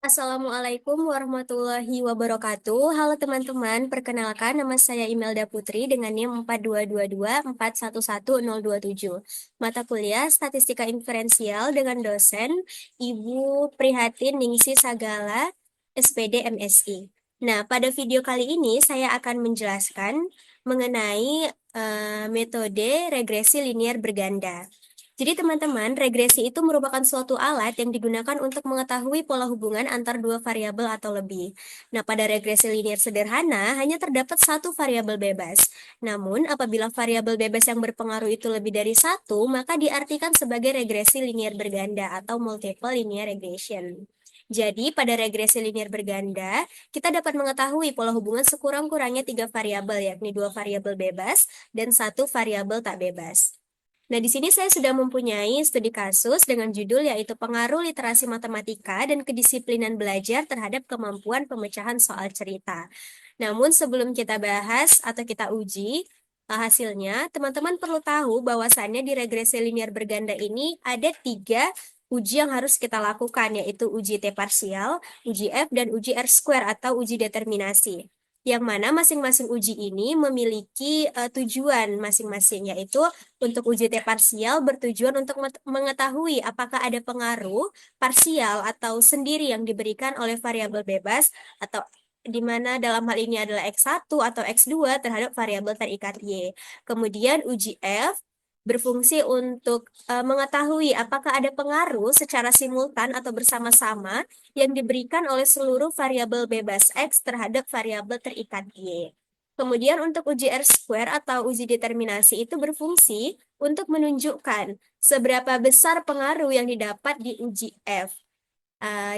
Assalamualaikum warahmatullahi wabarakatuh. Halo teman-teman, perkenalkan nama saya Imelda Putri dengan NIM 4222411027. Mata kuliah Statistika Inferensial dengan dosen Ibu Prihatin Ningsi Sagala, SPD MSI. Nah, pada video kali ini saya akan menjelaskan mengenai metode regresi linier berganda. Jadi teman-teman, regresi itu merupakan suatu alat yang digunakan untuk mengetahui pola hubungan antar dua variabel atau lebih. Nah, pada regresi linier sederhana, hanya terdapat satu variabel bebas. Namun, apabila variabel bebas yang berpengaruh itu lebih dari satu, maka diartikan sebagai regresi linier berganda atau multiple linear regression. Jadi, pada regresi linier berganda, kita dapat mengetahui pola hubungan sekurang-kurangnya tiga variabel, yakni dua variabel bebas dan satu variabel tak bebas. Nah, di sini saya sudah mempunyai studi kasus dengan judul yaitu Pengaruh Literasi Matematika dan Kedisiplinan Belajar terhadap Kemampuan Pemecahan Soal Cerita. Namun sebelum kita bahas atau kita uji hasilnya, teman-teman perlu tahu bahwasannya di regresi linear berganda ini ada tiga uji yang harus kita lakukan, yaitu uji T parsial, uji F, dan uji R square atau uji determinasi. Yang mana masing-masing uji ini memiliki tujuan masing-masing, yaitu untuk uji T parsial bertujuan untuk mengetahui apakah ada pengaruh parsial atau sendiri yang diberikan oleh variabel bebas atau di mana dalam hal ini adalah X1 atau X2 terhadap variabel terikat Y. Kemudian uji F berfungsi untuk mengetahui apakah ada pengaruh secara simultan atau bersama-sama yang diberikan oleh seluruh variabel bebas X terhadap variabel terikat Y. Kemudian untuk uji R square atau uji determinasi itu berfungsi untuk menunjukkan seberapa besar pengaruh yang didapat di uji F.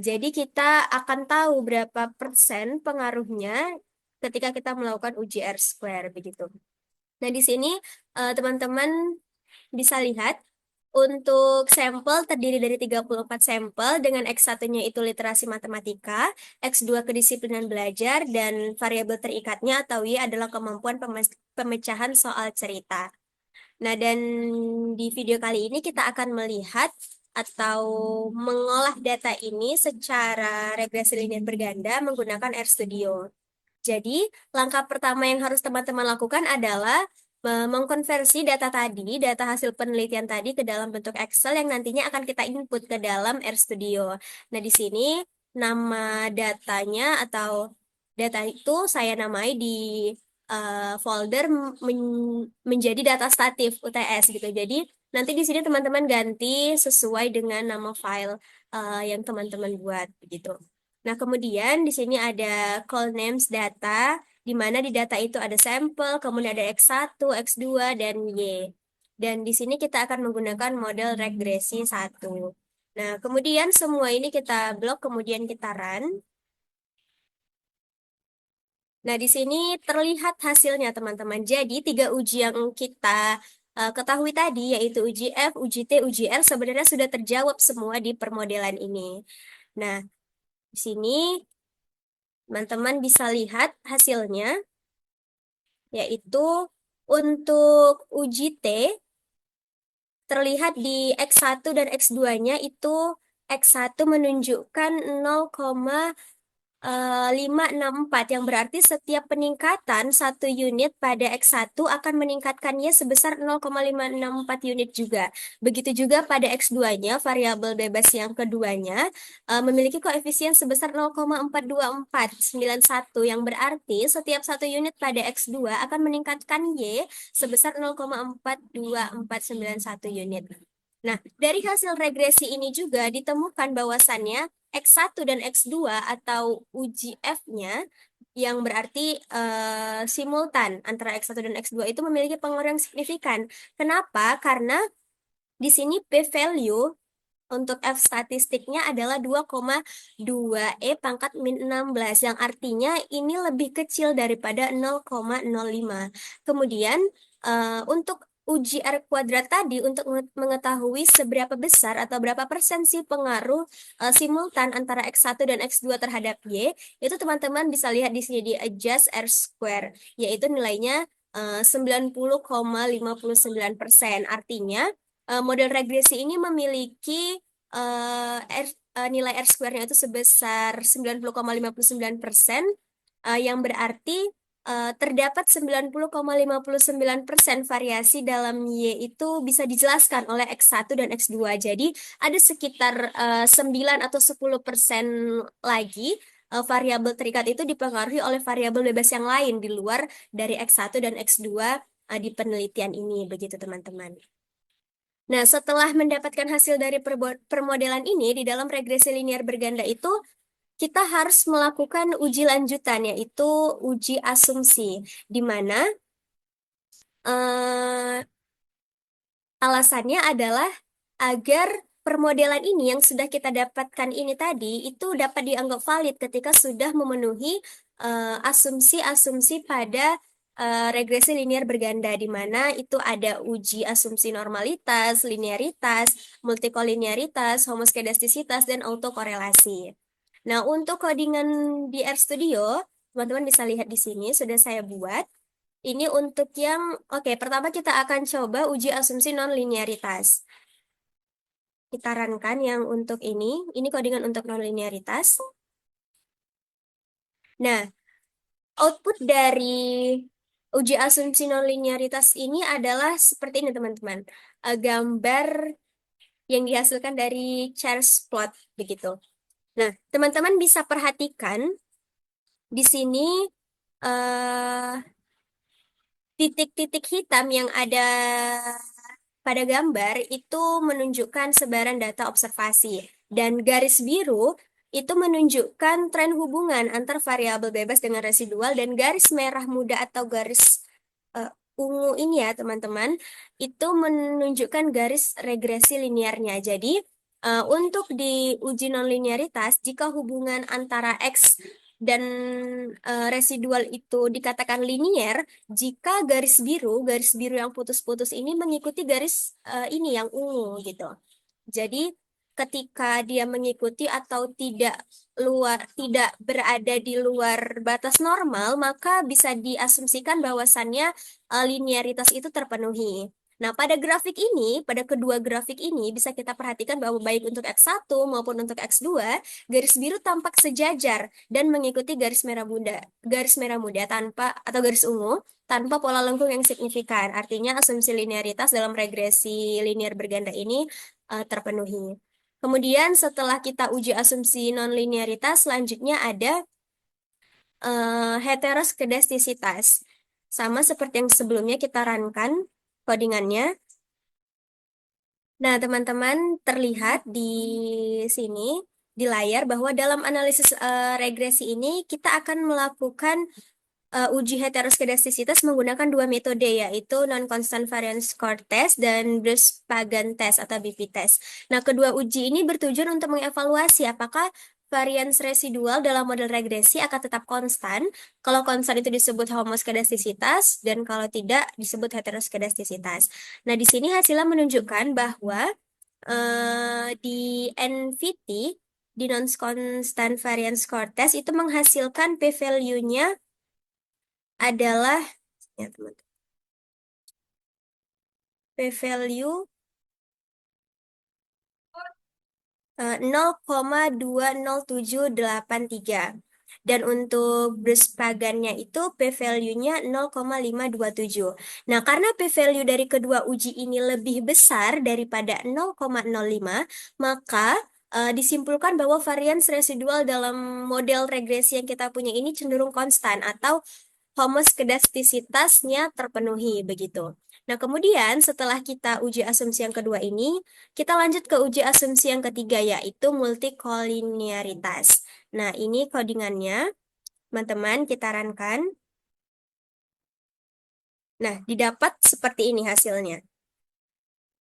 Jadi kita akan tahu berapa persen pengaruhnya ketika kita melakukan uji R square begitu. Nah, di sini teman-teman bisa lihat untuk sampel terdiri dari 34 sampel dengan X1-nya itu literasi matematika, X2 kedisiplinan belajar, dan variabel terikatnya atau Y adalah kemampuan pemecahan soal cerita. Nah, dan di video kali ini kita akan melihat atau mengolah data ini secara regresi linear berganda menggunakan RStudio. Jadi, langkah pertama yang harus teman-teman lakukan adalah mengkonversi data tadi, data hasil penelitian tadi ke dalam bentuk Excel yang nantinya akan kita input ke dalam RStudio. Nah, di sini nama datanya atau data itu saya namai di folder menjadi data statif UTS gitu. Jadi, nanti di sini teman-teman ganti sesuai dengan nama file yang teman-teman buat begitu. Nah, kemudian di sini ada call names data, di mana di data itu ada sampel, kemudian ada X1, X2, dan Y. Dan di sini kita akan menggunakan model regresi 1. Nah, kemudian semua ini kita blok, kemudian kita run. Nah, di sini terlihat hasilnya, teman-teman. Jadi, tiga uji yang kita ketahui tadi, yaitu uji F, uji T, uji R, sebenarnya sudah terjawab semua di permodelan ini. Nah, di sini teman-teman bisa lihat hasilnya, yaitu untuk uji T, terlihat di X1 dan X2-nya itu X1 menunjukkan 0,564 yang berarti setiap peningkatan satu unit pada X1 akan meningkatkannya sebesar 0,564 unit juga. Begitu juga pada X2-nya, variabel bebas yang keduanya memiliki koefisien sebesar 0,4241 yang berarti setiap satu unit pada X2 akan meningkatkan Y sebesar 0,42491 unit. Nah, dari hasil regresi ini juga ditemukan bahwasannya X1 dan X2 atau uji F-nya yang berarti simultan antara X1 dan X2 itu memiliki pengaruh yang signifikan. Kenapa? Karena di sini p-value untuk F statistiknya adalah 2,2 E pangkat min 16 yang artinya ini lebih kecil daripada 0,05. Kemudian untuk uji R kuadrat tadi untuk mengetahui seberapa besar atau berapa persen sih pengaruh simultan antara X1 dan X2 terhadap Y, itu teman-teman bisa lihat di sini di adjust R square, yaitu nilainya 90,59%. Artinya model regresi ini memiliki nilai R square-nya itu sebesar 90,59%, yang berarti terdapat 90,59% variasi dalam Y itu bisa dijelaskan oleh X1 dan X2. Jadi ada sekitar 9 atau 10% lagi variabel terikat itu dipengaruhi oleh variabel bebas yang lain di luar dari X1 dan X2 di penelitian ini, begitu teman-teman. Nah, setelah mendapatkan hasil dari permodelan ini, di dalam regresi linear berganda itu, kita harus melakukan uji lanjutan, yaitu uji asumsi, di mana eh, alasannya adalah agar permodelan ini yang sudah kita dapatkan ini tadi, itu dapat dianggap valid ketika sudah memenuhi asumsi-asumsi pada regresi linear berganda, di mana itu ada uji asumsi normalitas, linearitas, multikolinearitas, homoskedastisitas, dan autokorelasi. Nah, untuk codingan di RStudio, teman-teman bisa lihat di sini, sudah saya buat. Ini untuk yang, oke, pertama kita akan coba uji asumsi non-linearitas. Kita runkan yang untuk ini codingan untuk non-linearitas. Nah, output dari uji asumsi non-linearitas ini adalah seperti ini, teman-teman. Gambar yang dihasilkan dari Charles plot, begitu. Nah, teman-teman bisa perhatikan di sini eh, titik-titik hitam yang ada pada gambar itu menunjukkan sebaran data observasi, dan garis biru itu menunjukkan tren hubungan antar variabel bebas dengan residual, dan garis merah muda atau garis eh, ungu ini ya teman-teman, itu menunjukkan garis regresi linearnya. Jadi untuk di uji nonlinearitas, jika hubungan antara X dan residual itu dikatakan linier, jika garis biru yang putus-putus ini mengikuti garis ini yang ungu gitu. Jadi ketika dia mengikuti atau tidak berada di luar batas normal, maka bisa diasumsikan bahwasannya linearitas itu terpenuhi. Nah, pada kedua grafik ini bisa kita perhatikan bahwa baik untuk X1 maupun untuk X2, garis biru tampak sejajar dan mengikuti garis merah muda tanpa atau garis ungu tanpa pola lengkung yang signifikan. Artinya asumsi linearitas dalam regresi linear berganda ini terpenuhi. Kemudian setelah kita uji asumsi nonlinearitas, selanjutnya ada heteroskedastisitas. Sama seperti yang sebelumnya kita runkan codingannya. Nah, teman-teman, terlihat di sini di layar bahwa dalam analisis regresi ini kita akan melakukan uji heteroskedastisitas menggunakan dua metode, yaitu non-constant variance score test dan Bruce-Pagan test atau BP test. Nah, kedua uji ini bertujuan untuk mengevaluasi apakah varians residual dalam model regresi akan tetap konstan. Kalau konstan itu disebut homoskedastisitas, dan kalau tidak disebut heteroskedastisitas. Nah, di sini hasilnya menunjukkan bahwa di NVT, di non-constant variance score test, itu menghasilkan p-value-nya adalah ya teman-teman, p-value 0,20783, dan untuk Bruce-Pagannya itu p-value-nya 0,527. Nah, karena p-value dari kedua uji ini lebih besar daripada 0,05, maka disimpulkan bahwa varians residual dalam model regresi yang kita punya ini cenderung konstan atau homoskedastisitasnya terpenuhi begitu. Nah, kemudian setelah kita uji asumsi yang kedua ini, kita lanjut ke uji asumsi yang ketiga, yaitu multikolinearitas. Nah, ini codingannya, teman-teman, kita runkan. Nah, didapat seperti ini hasilnya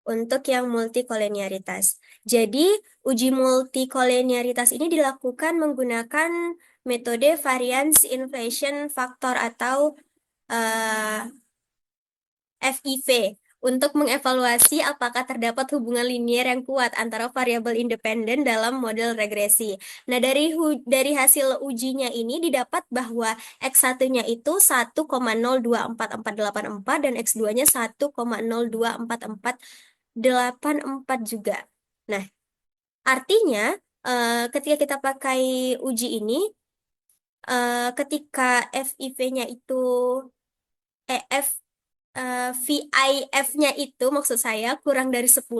untuk yang multikolinearitas. Jadi, uji multikolinearitas ini dilakukan menggunakan metode variance inflation factor atau FIV untuk mengevaluasi apakah terdapat hubungan linier yang kuat antara variabel independen dalam model regresi. Nah, dari hasil ujinya ini didapat bahwa X1-nya itu 1,024484 dan X2-nya 1,024484 juga. Nah, artinya ketika kita pakai uji ini, ketika FIV-nya itu, eh, F VIF-nya itu maksud saya kurang dari 10,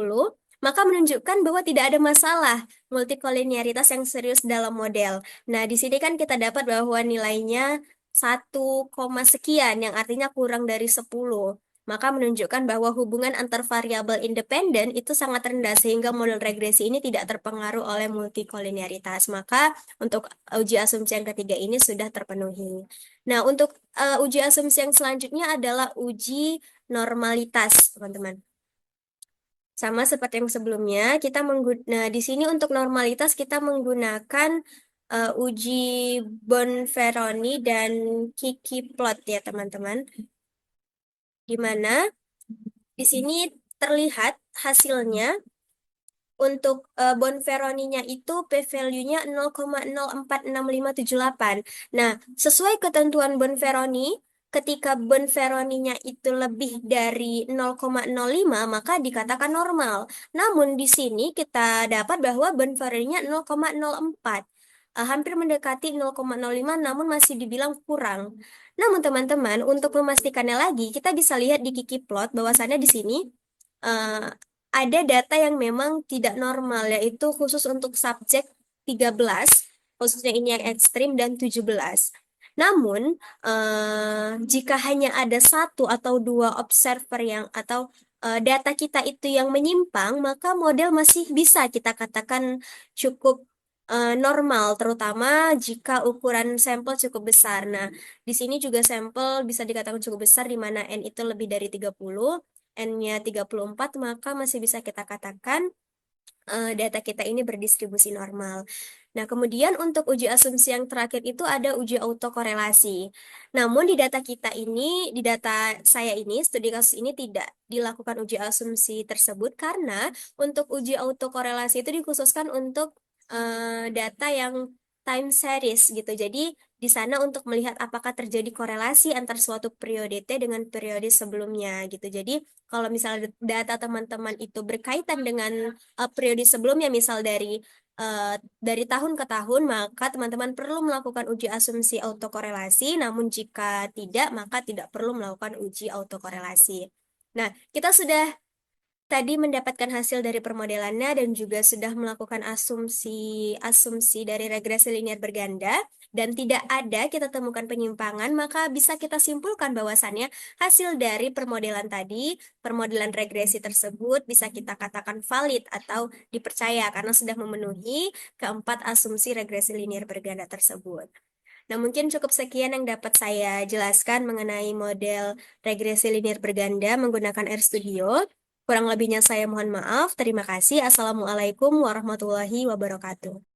maka menunjukkan bahwa tidak ada masalah multikolinearitas yang serius dalam model. Nah, di sini kan kita dapat bahwa nilainya 1, sekian, yang artinya kurang dari 10. Maka menunjukkan bahwa hubungan antar variabel independen itu sangat rendah sehingga model regresi ini tidak terpengaruh oleh multikolinearitas. Maka untuk uji asumsi yang ketiga ini sudah terpenuhi. Nah, untuk uji asumsi yang selanjutnya adalah uji normalitas, teman-teman. Sama seperti yang sebelumnya, nah, di sini untuk normalitas kita menggunakan uji Bonferroni dan Kiki plot ya, teman-teman. Di mana di sini terlihat hasilnya untuk Bonferroni-nya itu p-value-nya 0,046578. Nah, sesuai ketentuan Bonferroni, ketika Bonferroni-nya itu lebih dari 0,05, maka dikatakan normal. Namun di sini kita dapat bahwa Bonferroni-nya 0,04. Hampir mendekati 0,05, namun masih dibilang kurang. Namun teman-teman, untuk memastikannya lagi, kita bisa lihat di Kiki plot bahwasannya di sini eh, ada data yang memang tidak normal, yaitu khusus untuk subjek 13, khususnya ini yang ekstrim, dan 17. Namun, jika hanya ada satu atau dua observer atau data kita itu yang menyimpang, maka model masih bisa kita katakan cukup normal, terutama jika ukuran sampel cukup besar. Nah, di sini juga sampel bisa dikatakan cukup besar, di mana N itu lebih dari 30, N-nya 34, maka masih bisa kita katakan data kita ini berdistribusi normal. Nah, kemudian untuk uji asumsi yang terakhir itu ada uji autokorelasi. Namun di data kita ini, di data saya ini, studi kasus ini tidak dilakukan uji asumsi tersebut karena untuk uji autokorelasi itu dikhususkan untuk data yang time series gitu. Jadi di sana untuk melihat apakah terjadi korelasi antar suatu periode T dengan periode sebelumnya gitu. Jadi kalau misalnya data teman-teman itu berkaitan dengan periode sebelumnya, misal dari tahun ke tahun, maka teman-teman perlu melakukan uji asumsi autokorelasi. Namun jika tidak, maka tidak perlu melakukan uji autokorelasi. Nah, kita sudah tadi mendapatkan hasil dari permodelannya dan juga sudah melakukan asumsi dari regresi linear berganda dan tidak ada kita temukan penyimpangan, maka bisa kita simpulkan bahwasannya hasil dari permodelan tadi, permodelan regresi tersebut bisa kita katakan valid atau dipercaya karena sudah memenuhi keempat asumsi regresi linear berganda tersebut. Nah, mungkin cukup sekian yang dapat saya jelaskan mengenai model regresi linear berganda menggunakan RStudio. Kurang lebihnya saya mohon maaf. Terima kasih. Assalamualaikum warahmatullahi wabarakatuh.